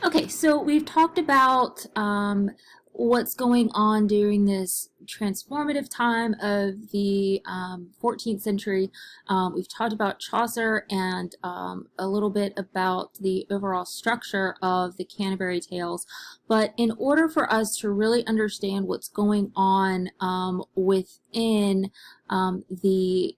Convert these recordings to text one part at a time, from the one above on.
Okay, so we've talked about what's going on during this transformative time of the 14th century. We've talked about Chaucer and a little bit about the overall structure of the Canterbury Tales. But in order for us to really understand what's going on within the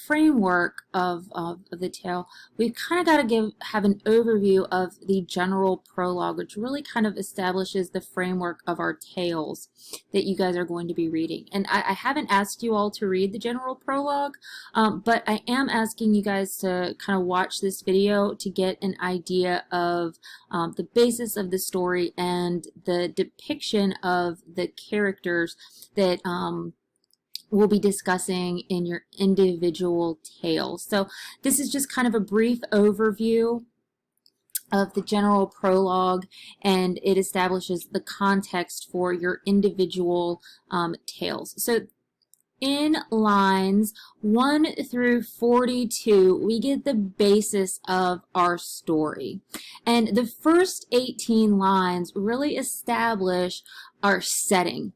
framework of the tale, we've kind of got to have an overview of the general prologue, which really kind of establishes the framework of our tales that you guys are going to be reading. And I haven't asked you all to read the general prologue, but I am asking you guys to kind of watch this video to get an idea of the basis of the story and the depiction of the characters that we'll be discussing in your individual tales. So this is just kind of a brief overview of the general prologue, and it establishes the context for your individual tales. So in lines 1 through 42, we get the basis of our story. And the first 18 lines really establish our setting.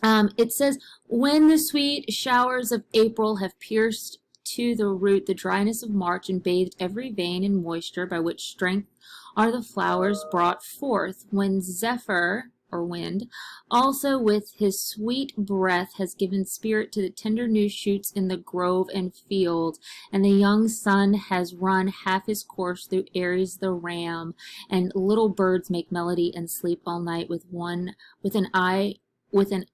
It says, when the sweet showers of April have pierced to the root the dryness of March and bathed every vein in moisture by which strength are the flowers brought forth, when Zephyr, or wind, also with his sweet breath has given spirit to the tender new shoots in the grove and field, and the young sun has run half his course through Aries the ram, and little birds make melody and sleep all night with an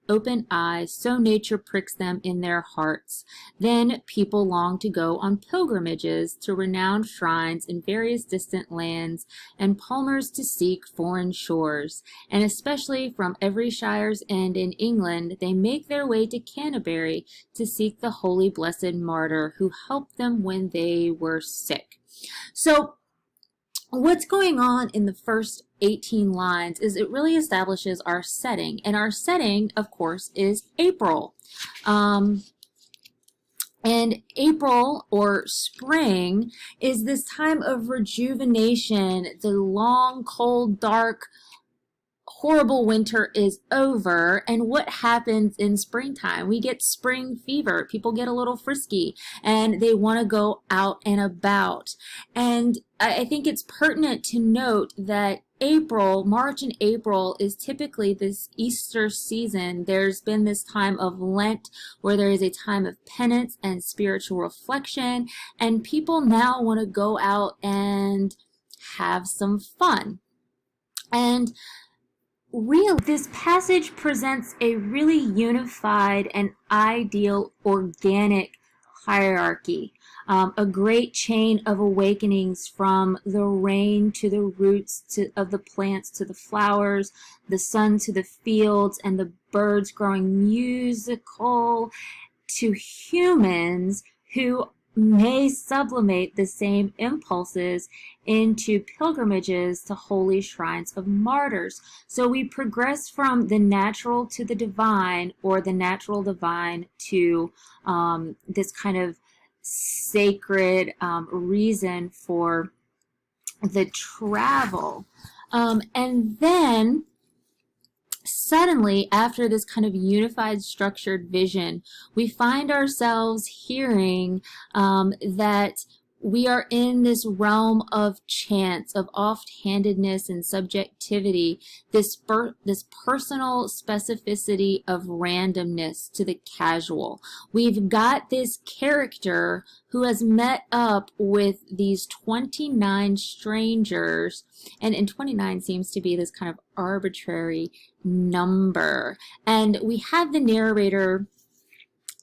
open eye, so nature pricks them in their hearts. Then people long to go on pilgrimages to renowned shrines in various distant lands, and palmers to seek foreign shores. And especially from every shire's end in England, they make their way to Canterbury to seek the holy blessed martyr who helped them when they were sick. So what's going on in the first 18 lines is it really establishes our setting. And our setting, of course, is April. And April, or spring, is this time of rejuvenation. The long, cold, dark, horrible winter is over, and what happens in springtime? We get spring fever. People get a little frisky and they want to go out and about. And I think it's pertinent to note that March and April is typically this Easter season. There's been this time of Lent where there is a time of penance and spiritual reflection, and people now want to go out and have some fun. And this passage presents a really unified and ideal organic hierarchy, a great chain of awakenings from the rain to the roots of the plants to the flowers, the sun to the fields, and the birds growing musical to humans who may sublimate the same impulses into pilgrimages to holy shrines of martyrs. So we progress from the natural to the divine, or the natural divine to this kind of sacred reason for the travel. And then suddenly, after this kind of unified, structured vision, we find ourselves hearing that we are in this realm of chance, of off-handedness and subjectivity, this personal specificity of randomness to the casual. We've got this character who has met up with these 29 strangers, and 29 seems to be this kind of arbitrary number. And we have the narrator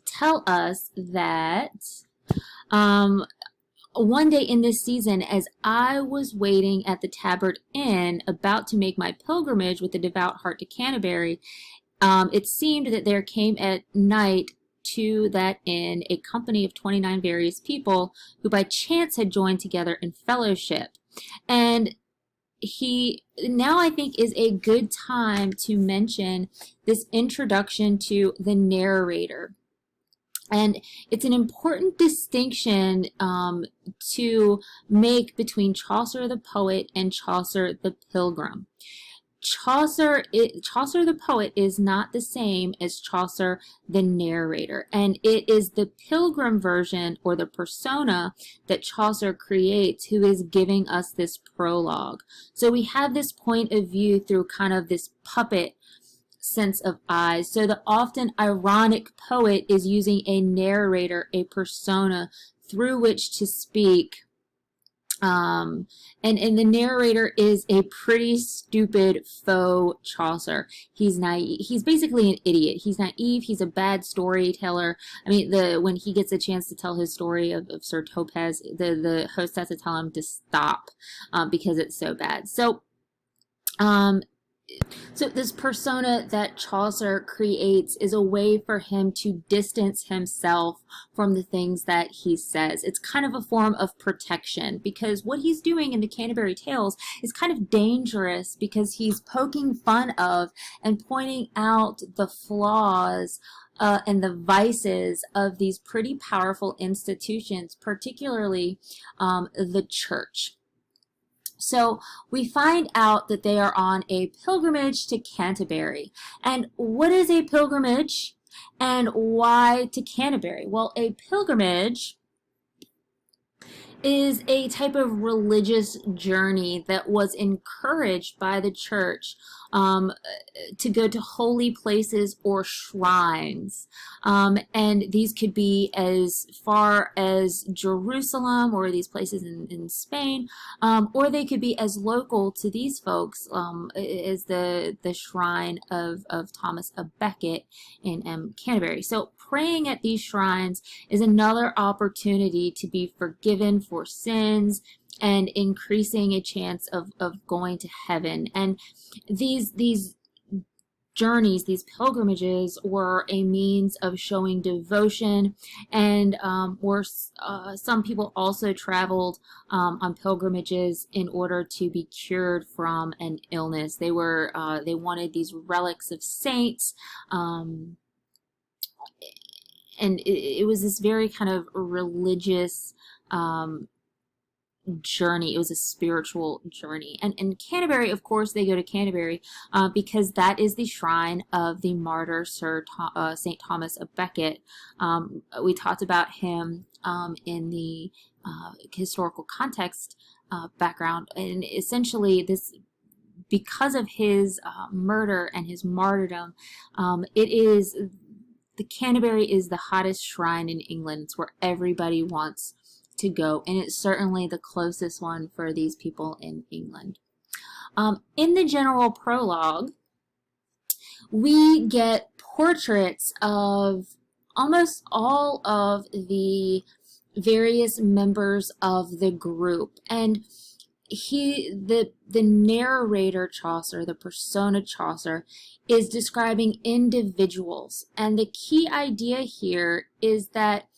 tell us that one day in this season, as I was waiting at the Tabard Inn, about to make my pilgrimage with a devout heart to Canterbury, it seemed that there came at night to that inn a company of 29 various people who by chance had joined together in fellowship. And now I think is a good time to mention this introduction to the narrator. And it's an important distinction to make between Chaucer the poet and Chaucer the pilgrim. Chaucer the poet is not the same as Chaucer the narrator, and it is the pilgrim version or the persona that Chaucer creates who is giving us this prologue. So we have this point of view through kind of this puppet sense of eyes. So the often ironic poet is using a narrator, a persona through which to speak. And the narrator is a pretty stupid faux Chaucer. He's naive. He's basically an idiot. He's naive. He's a bad storyteller. I mean, when he gets a chance to tell his story of Sir Topaz, the host has to tell him to stop because it's so bad. So this persona that Chaucer creates is a way for him to distance himself from the things that he says. It's kind of a form of protection, because what he's doing in the Canterbury Tales is kind of dangerous, because he's poking fun of and pointing out the flaws and the vices of these pretty powerful institutions, particularly the church. So we find out that they are on a pilgrimage to Canterbury. And what is a pilgrimage and why to Canterbury? Well, a pilgrimage is a type of religious journey that was encouraged by the church to go to holy places or shrines. And these could be as far as Jerusalem or these places in Spain, or they could be as local to these folks as the shrine of Thomas a Becket in Canterbury. So praying at these shrines is another opportunity to be forgiven for sins and increasing a chance of going to heaven. And these journeys, these pilgrimages, were a means of showing devotion, and some people also traveled on pilgrimages in order to be cured from an illness. They wanted these relics of saints, and it was this very kind of religious journey. It was a spiritual journey. And Canterbury, of course, they go to Canterbury because that is the shrine of the martyr St. Thomas a Becket. We talked about him in the historical context background, and essentially this, because of his murder and his martyrdom, the Canterbury is the hottest shrine in England. It's where everybody wants to go, and it's certainly the closest one for these people in England. In the general prologue, we get portraits of almost all of the various members of the group, and the narrator Chaucer, the persona Chaucer, is describing individuals, and the key idea here is that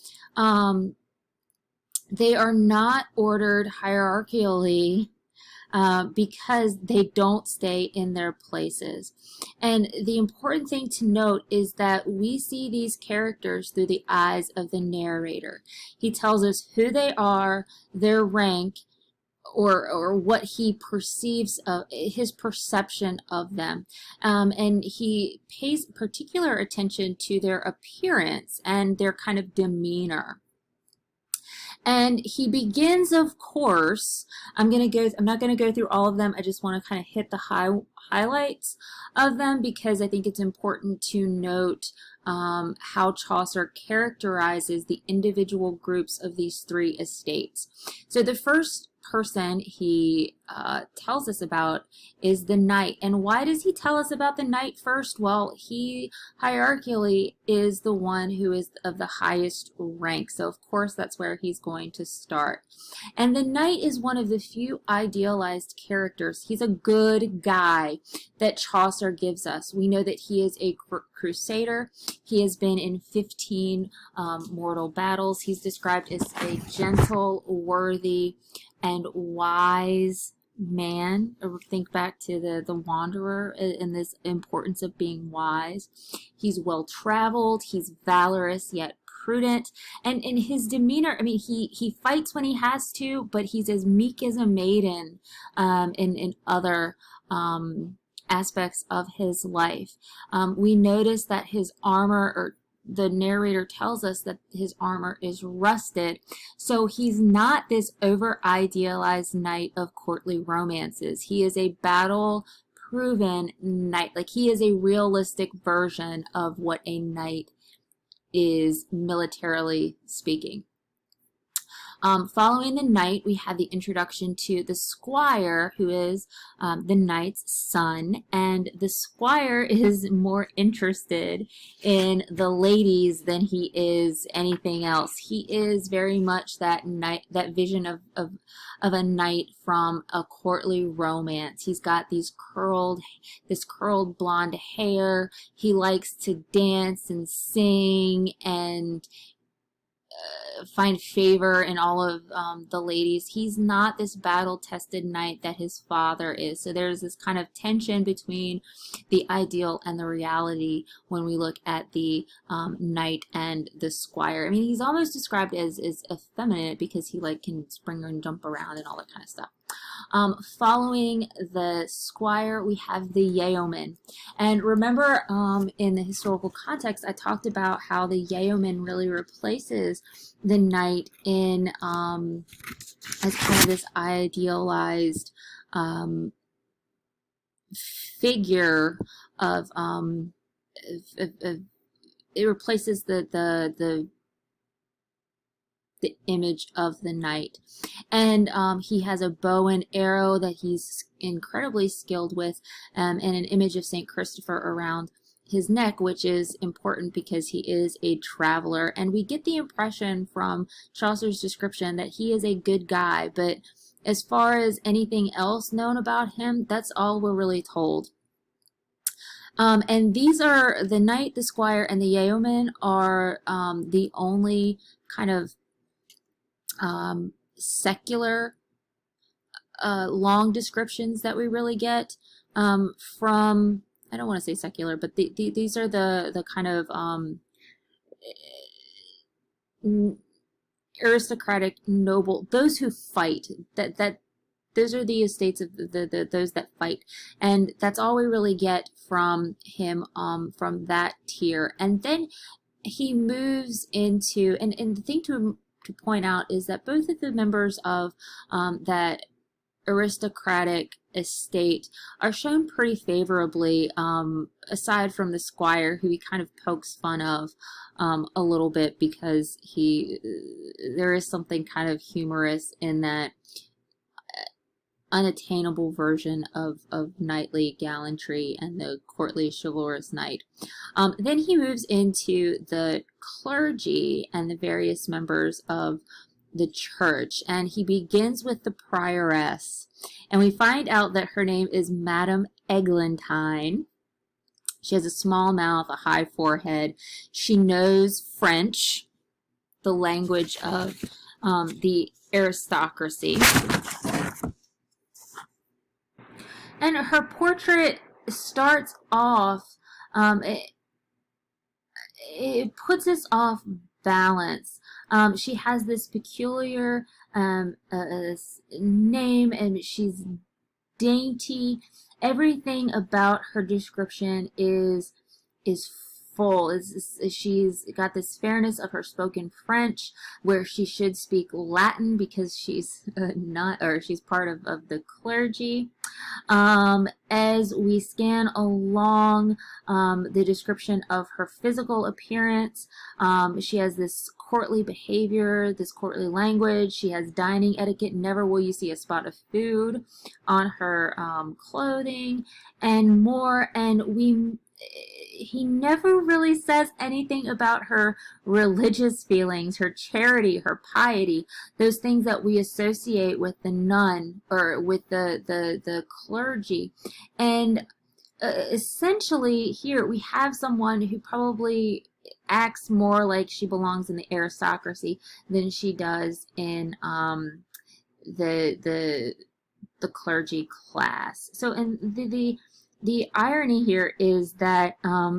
they are not ordered hierarchically because they don't stay in their places. And the important thing to note is that we see these characters through the eyes of the narrator. He tells us who they are, their rank, or what he perceives of his perception of them, and he pays particular attention to their appearance and their kind of demeanor. And he begins, of course, I'm not going to go through all of them. I just want to kind of hit the highlights of them, because I think it's important to note how Chaucer characterizes the individual groups of these three estates. So the first person he tells us about is the knight. And why does he tell us about the knight first? Well, he hierarchically is the one who is of the highest rank, so of course that's where he's going to start. And the knight is one of the few idealized characters. He's a good guy that Chaucer gives us. We know that he is a crusader. He has been in 15 mortal battles. He's described as a gentle, worthy, and wise man. Think back to the Wanderer and this importance of being wise. He's well traveled, he's valorous yet prudent, and in his demeanor, I mean, he fights when he has to, but he's as meek as a maiden in other aspects of his life. We notice that his armor, or the narrator tells us that his armor is rusted, so he's not this over-idealized knight of courtly romances. He is a battle-proven knight. Like, he is a realistic version of what a knight is, militarily speaking. Following the knight, we have the introduction to the squire, who is the knight's son, and the squire is more interested in the ladies than he is anything else. He is very much that knight, that vision of a knight from a courtly romance. He's got this curled blonde hair. He likes to dance and sing and find favor in all of the ladies. He's not this battle-tested knight that his father is. So there's this kind of tension between the ideal and the reality when we look at the knight and the squire. I mean, he's almost described as effeminate because he like can spring and jump around and all that kind of stuff. Following the squire, we have the yeoman. And remember, in the historical context, I talked about how the yeoman really replaces the knight in as kind of this idealized figure of it replaces the image of the knight. And he has a bow and arrow that he's incredibly skilled with, and an image of St. Christopher around his neck, which is important because he is a traveler. And we get the impression from Chaucer's description that he is a good guy, but as far as anything else known about him, that's all we're really told. And these are the knight, the squire, and the yeoman are the only kind of secular long descriptions that we really get from, I don't want to say secular, but these are the kind of aristocratic, noble, those who fight, that those are the estates of those that fight, and that's all we really get from him from that tier. And then he moves into, and the thing to point out is that both of the members of that aristocratic estate are shown pretty favorably, aside from the squire, who he kind of pokes fun of a little bit because there is something kind of humorous in that unattainable version of knightly gallantry and the courtly chivalrous knight. Then he moves into the clergy and the various members of the church, and he begins with the prioress, and we find out that her name is Madame Eglantine. She has a small mouth, a high forehead. She knows French, the language of the aristocracy. And her portrait starts off, it puts us off balance. She has this peculiar name, and she's dainty. Everything about her description is full. She's got this fairness of her spoken French, where she should speak Latin because she's not, or she's part of the clergy. As we scan along the description of her physical appearance, she has this courtly behavior, this courtly language. She has dining etiquette. Never will you see a spot of food on her clothing, and more. And he never really says anything about her religious feelings, her charity, her piety, those things that we associate with the nun or with the clergy. And essentially here we have someone who probably acts more like she belongs in the aristocracy than she does in the clergy class. So in the irony here is that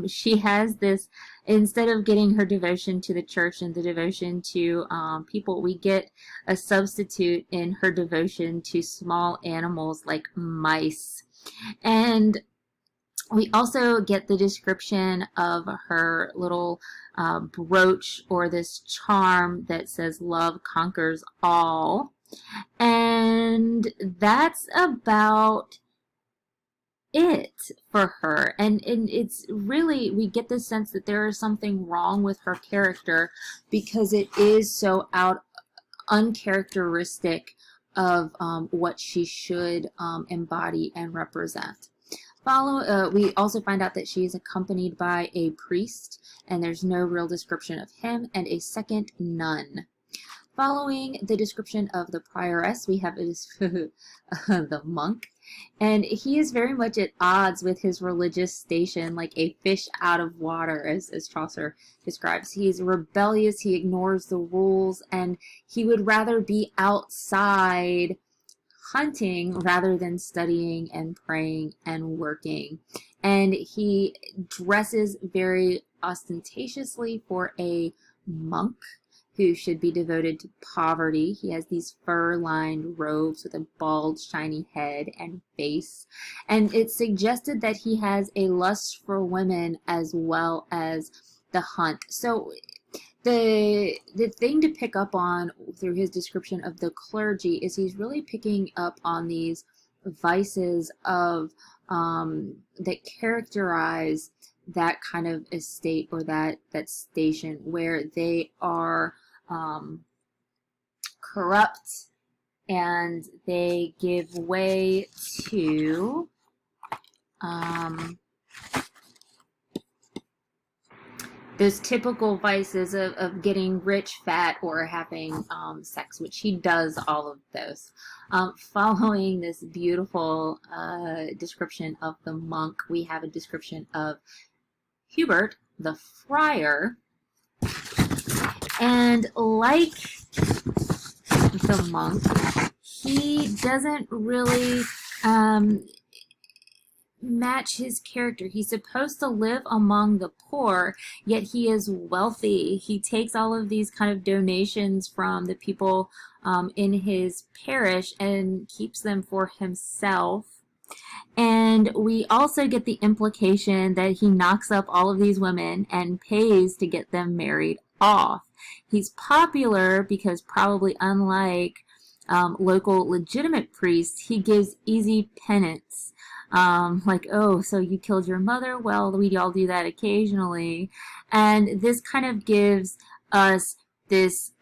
she has this, instead of getting her devotion to the church and the devotion to people, we get a substitute in her devotion to small animals like mice. And we also get the description of her little brooch, or this charm that says love conquers all. And that's about it for her. And it's really, we get the sense that there is something wrong with her character because it is so uncharacteristic of what she should embody and represent. We also find out that she is accompanied by a priest, and there's no real description of him, and a second nun. Following the description of the prioress, we have the monk, and he is very much at odds with his religious station, like a fish out of water, as Chaucer describes. He's rebellious, he ignores the rules, and he would rather be outside hunting rather than studying and praying and working. And he dresses very ostentatiously for a monk who should be devoted to poverty. He has these fur-lined robes with a bald, shiny head and face. And it's suggested that he has a lust for women as well as the hunt. So the thing to pick up on through his description of the clergy is he's really picking up on these vices of that characterize that kind of estate or that station, where they are corrupt and they give way to those typical vices of getting rich, fat, or having sex, which he does all of those. Following this beautiful description of the monk, we have a description of Hubert, the friar. And like the monk, he doesn't really match his character. He's supposed to live among the poor, yet he is wealthy. He takes all of these kind of donations from the people in his parish and keeps them for himself. And we also get the implication that he knocks up all of these women and pays to get them married off. He's popular because, probably unlike local legitimate priests, he gives easy penance. Like, oh, so you killed your mother? Well, we all do that occasionally. And this kind of gives us this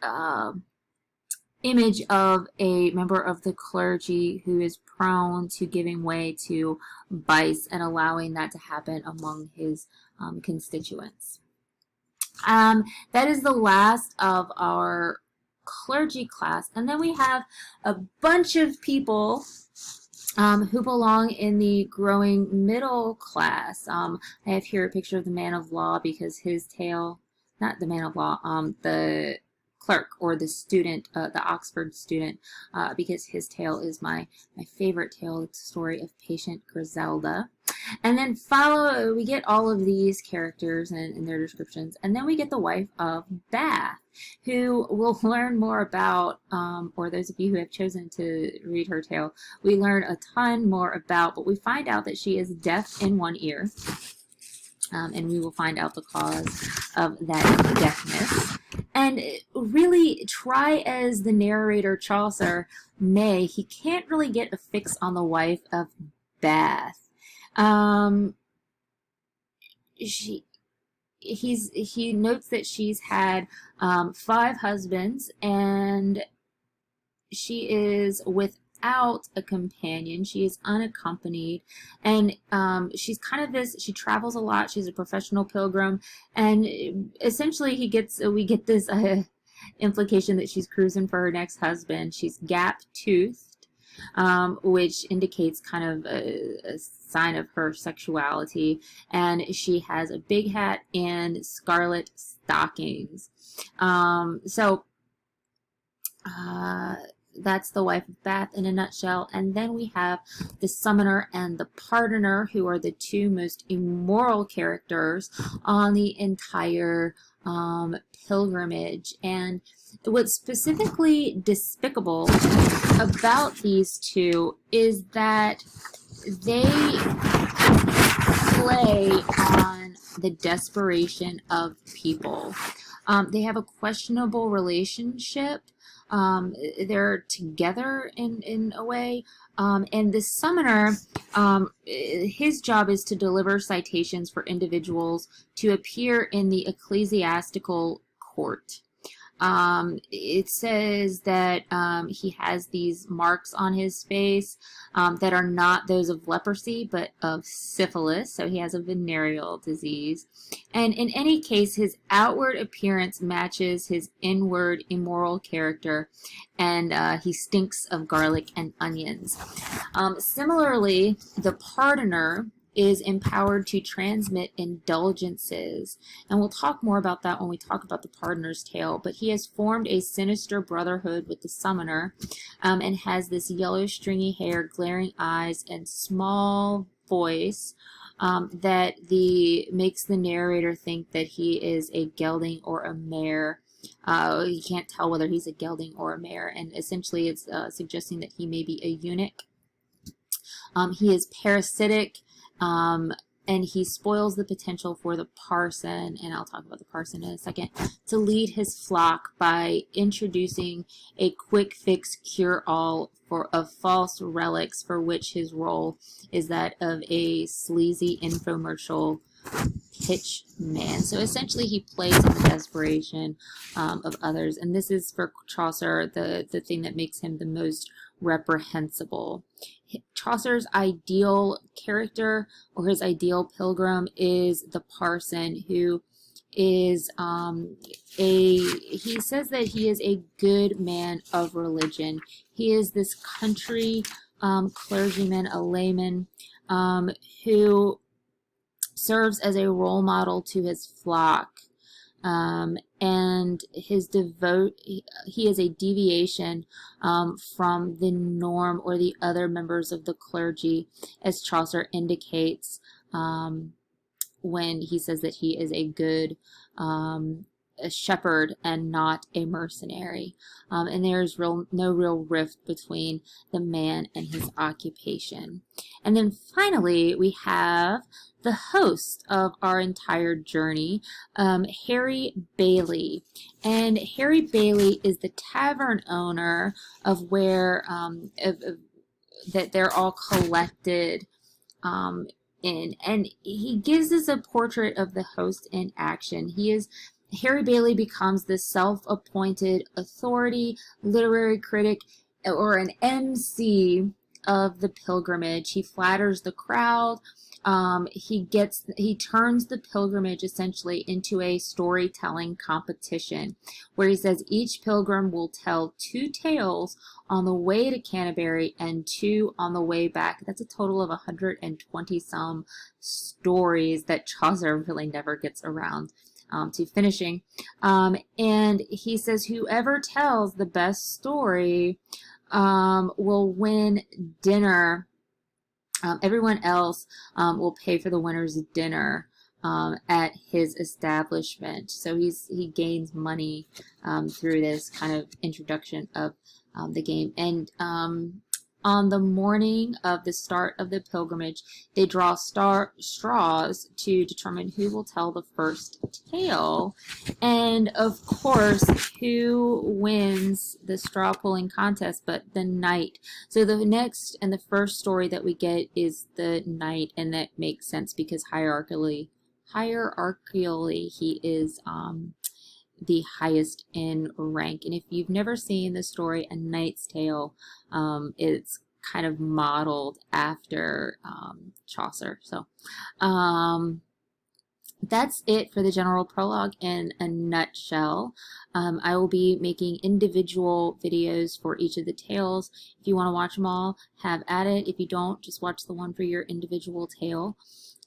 image of a member of the clergy who is prone to giving way to vice and allowing that to happen among his constituents. That is the last of our clergy class. And then we have a bunch of people who belong in the growing middle class. I have here a picture of the man of law because his tale, not the man of law, the clerk or the student, the Oxford student, because his tale is my favorite tale. It's the story of patient Griselda. And then we get all of these characters and their descriptions, and then we get the wife of Bath, who we'll learn more about, or those of you who have chosen to read her tale, we learn a ton more about, but we find out that she is deaf in one ear, and we will find out the cause of that deafness. And really, try as the narrator Chaucer may, he can't really get a fix on the wife of Bath. He notes that she's had 5 husbands, and she is without a companion. She is unaccompanied, and she's kind of this. She travels a lot. She's a professional pilgrim, and essentially we get this implication that she's cruising for her next husband. She's gap-toothed, which indicates kind of a sign of her sexuality, and she has a big hat and scarlet stockings. that's the wife of Bath in a nutshell. And then we have the summoner and the pardoner, who are the two most immoral characters on the entire pilgrimage. And what's specifically despicable about these two is that they play on the desperation of people. They have a questionable relationship. They're together in a way. And the summoner, his job is to deliver citations for individuals to appear in the ecclesiastical court. It says that he has these marks on his face that are not those of leprosy, but of syphilis. So he has a venereal disease. And in any case, his outward appearance matches his inward immoral character, and he stinks of garlic and onions. Similarly, the pardoner is empowered to transmit indulgences. And we'll talk more about that when we talk about the pardoner's tale. But he has formed a sinister brotherhood with the summoner, and has this yellow stringy hair, glaring eyes, and small voice that makes the narrator think that he is a gelding or a mare. You can't tell whether he's a gelding or a mare, and essentially it's suggesting that he may be a eunuch. He is parasitic, and he spoils the potential for the parson, and I'll talk about the parson in a second, to lead his flock by introducing a quick fix cure-all of false relics, for which his role is that of a sleazy infomercial pitch man. So essentially he plays on the desperation of others, and this is for Chaucer the thing that makes him the most reprehensible. Chaucer's ideal character, or his ideal pilgrim, is the parson, who is he says that he is a good man of religion. He is this country clergyman, a layman, who serves as a role model to his flock. And he is a deviation from the norm or the other members of the clergy, as Chaucer indicates when he says that he is a good a shepherd and not a mercenary. And there's no real rift between the man and his occupation. And then finally, we have the host of our entire journey, Harry Bailey. And Harry Bailey is the tavern owner of where that they're all collected in. And he gives us a portrait of the host in action. Harry Bailey becomes the self-appointed authority, literary critic, or an MC of the pilgrimage. He flatters the crowd. He turns the pilgrimage essentially into a storytelling competition, where he says each pilgrim will tell 2 tales on the way to Canterbury and 2 on the way back. That's a total of 120 some stories that Chaucer really never gets around to finishing. And he says whoever tells the best story will win dinner. Everyone else will pay for the winner's dinner at his establishment. So he gains money through this kind of introduction of the game. And on the morning of the start of the pilgrimage, they draw straws to determine who will tell the first tale. And of course, who wins the straw pulling contest but the knight. So the next and the first story that we get is the knight, and that makes sense because hierarchically he is the highest in rank. And if you've never seen the story A Knight's Tale, it's kind of modeled after Chaucer. So that's it for the general prologue in a nutshell. I will be making individual videos for each of the tales. If you want to watch them all, have at it. If you don't, just watch the one for your individual tale.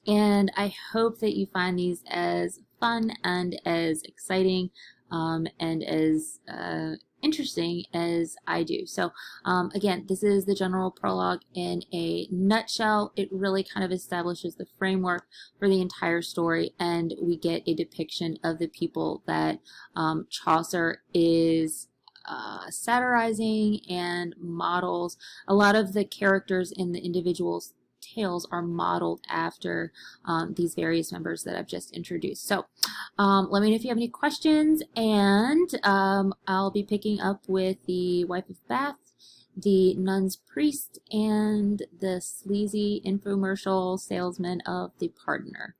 And I hope that you find these as fun and as exciting and as interesting as I do. So again, this is the general prologue in a nutshell. It really kind of establishes the framework for the entire story, and we get a depiction of the people that Chaucer is satirizing and models. A lot of the characters in the individuals' tales are modeled after these various members that I've just introduced. So let me know if you have any questions, and I'll be picking up with the wife of Bath, the nun's priest, and the sleazy infomercial salesman of the pardoner.